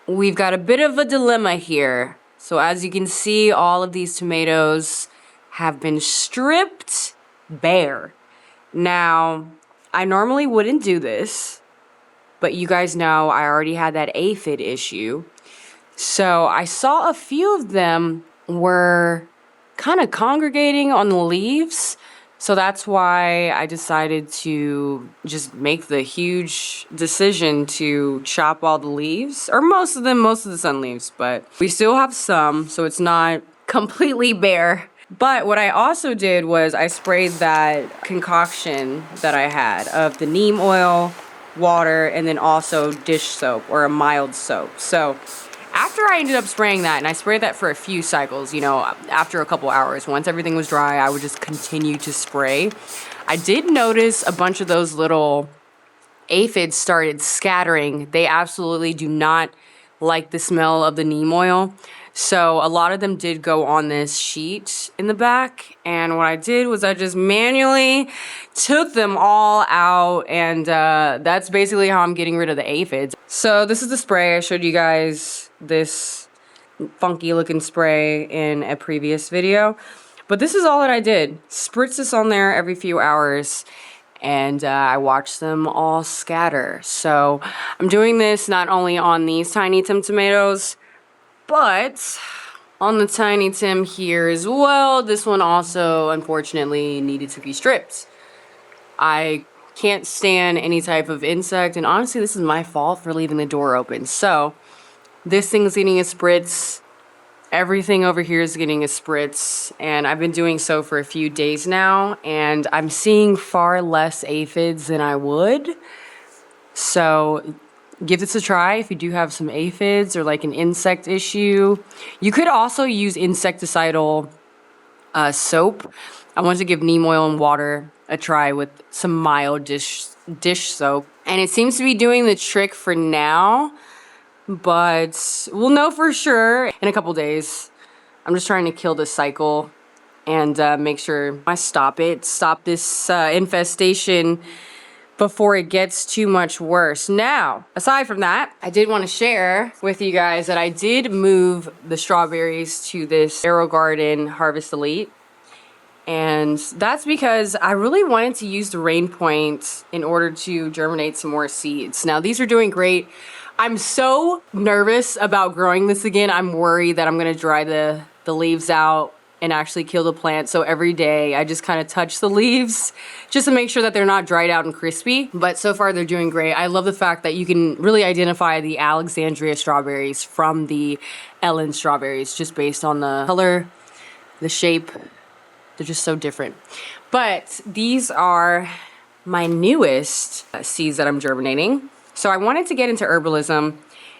we've got a bit of a dilemma here. So as you can see, all of these tomatoes have been stripped bare. Now, I normally wouldn't do this, but you guys know I already had that aphid issue. So I saw a few of them were kind of congregating on the leaves. So that's why I decided to just make the huge decision to chop all the leaves, or most of them, most of the sun leaves, but we still have some, so it's not completely bare. But what I also did was I sprayed that concoction that I had of the neem oil, water, and then also dish soap or a mild soap. So after I ended up spraying that, and I sprayed that for a few cycles, you know, after a couple hours, once everything was dry, I would just continue to spray. I did notice a bunch of those little aphids started scattering. They absolutely do not like the smell of the neem oil. So a lot of them did go on this sheet in the back. And what I did was I just manually took them all out. And that's basically how I'm getting rid of the aphids. So this is the spray. I showed you guys this funky looking spray in a previous video. But this is all that I did. Spritz this on there every few hours. And I watched them all scatter. So I'm doing this not only on these Tiny Tim tomatoes, but on the Tiny Tim here as well. This one also, unfortunately, needed to be stripped. I can't stand any type of insect, and honestly, this is my fault for leaving the door open. So this thing's getting a spritz. Everything over here is getting a spritz, and I've been doing so for a few days now, and I'm seeing far less aphids than I would. So give this a try if you do have some aphids or like an insect issue. You could also use insecticidal soap. I want to give neem oil and water a try with some mild dish soap, and it seems to be doing the trick for now. But we'll know for sure in a couple days. I'm just trying to kill this cycle and make sure I stop this infestation before it gets too much worse. Now, aside from that, I did want to share with you guys that I did move the strawberries to this AeroGarden Harvest Elite. And that's because I really wanted to use the Rain Point in order to germinate some more seeds. Now, these are doing great. I'm so nervous about growing this again. I'm worried that I'm going to dry the leaves out and actually kill the plant. So every day I just kind of touch the leaves just to make sure that they're not dried out and crispy. But so far they're doing great. I love the fact that you can really identify the Alexandria strawberries from the Ellen strawberries just based on the color, the shape. They're just so different. But these are my newest seeds that I'm germinating. So I wanted to get into herbalism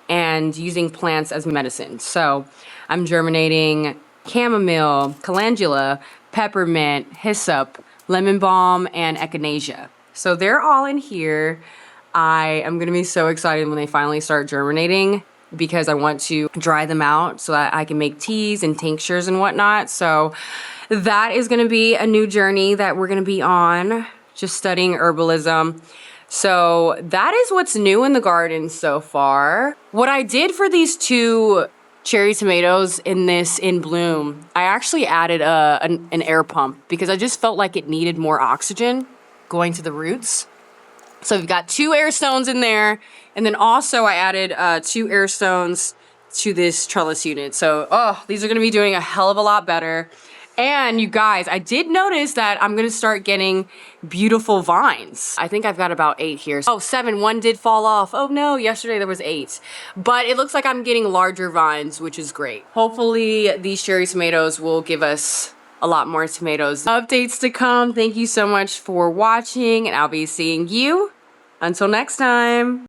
and using plants as medicine. So I'm germinating chamomile, calendula, peppermint, hyssop, lemon balm, and echinacea. So they're all in here. I am going to be so excited when they finally start germinating because I want to dry them out so that I can make teas and tinctures and whatnot. So that is going to be a new journey that we're going to be on, just studying herbalism. So that is what's new in the garden so far. What I did for these two cherry tomatoes in bloom, I actually added an air pump because I just felt like it needed more oxygen going to the roots. So we've got 2 air stones in there, and then also I added 2 air stones to this trellis unit. So these are going to be doing a hell of a lot better. And you guys, I did notice that I'm going to start getting beautiful vines. I think I've got about 8 here. Oh, 7. 1 did fall off. Oh no, yesterday there was 8. But it looks like I'm getting larger vines, which is great. Hopefully these cherry tomatoes will give us a lot more tomatoes. Updates to come. Thank you so much for watching, and I'll be seeing you until next time.